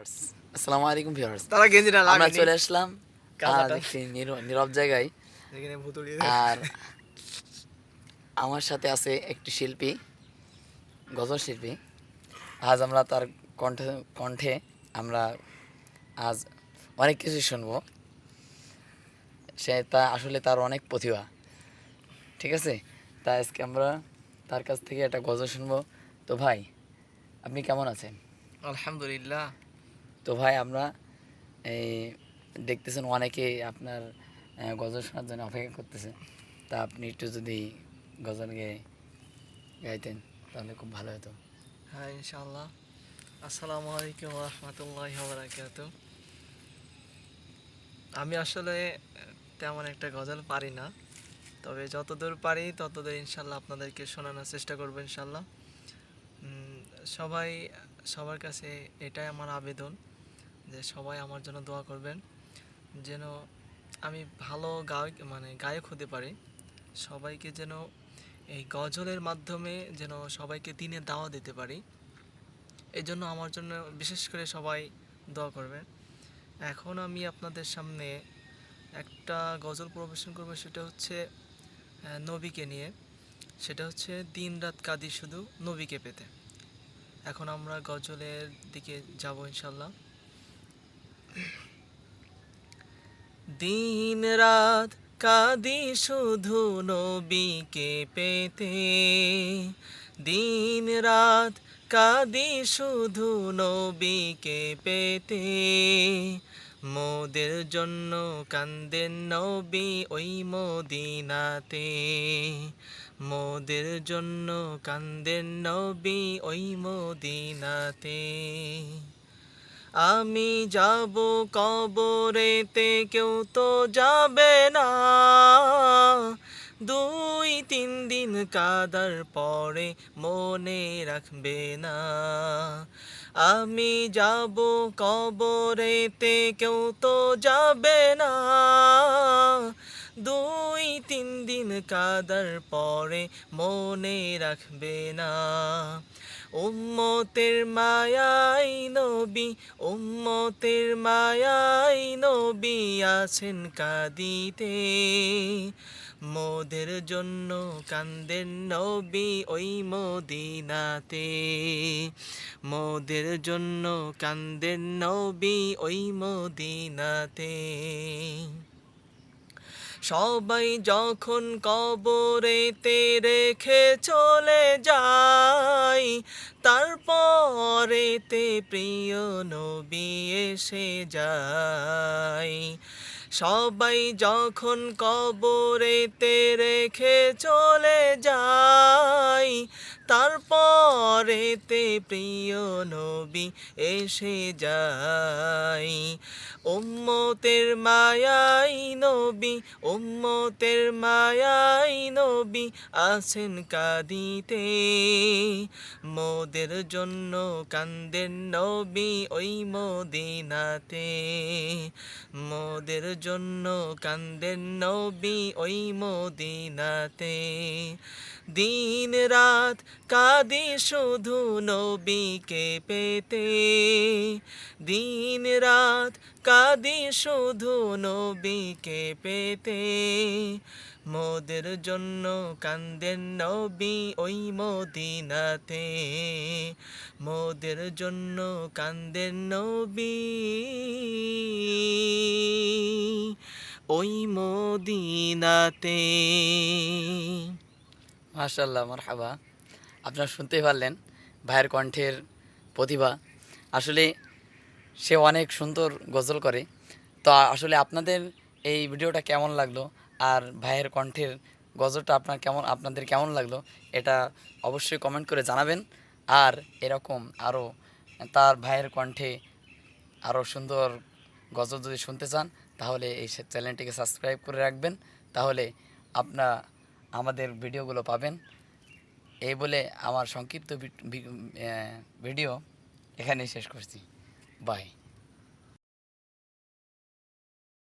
আসসালামু আলাইকুম ভিউয়ার্স। তারা গেঞ্জিটা আমরা লাগেনি চলে আসলাম কাঁচাটা একটি নীরব জায়গায়। যেখানে ভুতুড়ি আর আমার সাথে আছে একটি শিল্পী, গজল শিল্পী। আজ আমরা তার কণ্ঠে কণ্ঠে আমরা আজ অনেক কিছু শুনবো। আসলে তার অনেক প্রতিভা, ঠিক আছে? তাই আজকে আমরা তার কাছ থেকে একটা গজল শুনবো। তো ভাই, আপনি কেমন আছেন? আলহামদুলিল্লাহ। তো ভাই, আমরা এই দেখতেছেন অনেকে আপনার গজল শোনার জন্য অপেক্ষা করতেছে। তা আপনি একটু যদি গজল গাইতেন তাহলে খুব ভালো হতো। হ্যাঁ, ইনশাআল্লাহ। আসসালামু আলাইকুম ওয়া রাহমাতুল্লাহি ওয়া বারাকাতুহু। আমি আসলে তেমন একটা গজল পারি না, তবে যতদূর পারি ততদূর ইনশাআল্লাহ আপনাদেরকে শোনানোর চেষ্টা করব ইনশাআল্লাহ। সবাই সবার কাছে এটাই আমার আবেদন যে সবাই আমার জন্য দোয়া করবেন, যেন আমি ভালো গায়ক হতে পারি। সবাইকে যেন এই গজলের মাধ্যমে যেন সবাইকে দিনের দাওয়াত দিতে পারি। এই জন্য আমার জন্য বিশেষ করে সবাই দোয়া করবেন। এখন আমি আপনাদের সামনে একটা গজল পরিবেশন করব, সেটা হচ্ছে নবীকে নিয়ে। সেটা হচ্ছে দিন রাত কাঁদি শুধু নবীকে পেতে। এখন আমরা গজলের দিকে যাব ইনশাল্লাহ। দিন রাত কাঁদি শুধু নবীকে পেতে, দিন রাত কাঁদি শুধু নবীকে পেতে, মোদের জন্য কান্দেন নবী ওই মদিনাতে, মোদের জন্য কান্দেন নবী ওই মদিনাতে। আমি যাব কবরেতে, কেউ তো যাবে না, 2-3 দিন কাদার পরে মনে রাখবে না। আমি যাব কবরেতে, কেউ তো যাবে না, 2-3 দিন কাদার পরে মনে রাখবে না। উম্মতের মায়াই নবী, উম্মতের মায়াই নবী আছেন কাঁদিতে, মোদের জন্য কান্দেন নবী ওই মদিনাতে, মোদের জন্য কান্দেন নবী ওই মদিনাতে। সবাই যখন কবরেতে রেখে চলে যায়, তারপরেতে প্রিয় নবী এসে যায়। সবাই যখন কবরেতে রেখে চলে যায়, তারপরেতে প্রিয় নবী এসে যায়। উম্মতের মায়াই নবী, উম্মতের মায়াই নবী আছেন কাঁদিতে, মোদের জন্য কান্দেন নবী ওই মদিনাতে, মোদের জন্য কান্দেন নবী ওই মদিনাতে। দিন রাত কাঁদি শুধু নবীকে পেতে, দিন রাত কাঁদি শুধু নবীকে পেতে, মোদের জন্য কান্দেন নবী ওই মদিনাতে, মোদের জন্য কান্দেন নবী ওই মদিনাতে। মাশাআল্লাহ, মারহাবা। আপনারা শুনতেই পারলেন ভাইয়ের কণ্ঠের প্রতিভা। আসলে সে অনেক সুন্দর গজল করে। তো আসলে আপনাদের এই ভিডিওটা কেমন লাগলো, আর ভাইয়ের কণ্ঠের গজলটা আপনাদের কেমন লাগলো, এটা অবশ্যই কমেন্ট করে জানাবেন। আর এরকম আরও তার ভাইয়ের কণ্ঠে আরও সুন্দর গজল যদি শুনতে চান, তাহলে এই চ্যানেলটিকে সাবস্ক্রাইব করে রাখবেন। তাহলে আপনারা আমাদের ভিডিওগুলো পাবেন। এই বলে আমার সংক্ষিপ্ত ভিডিও এখানেই শেষ করছি। বাই।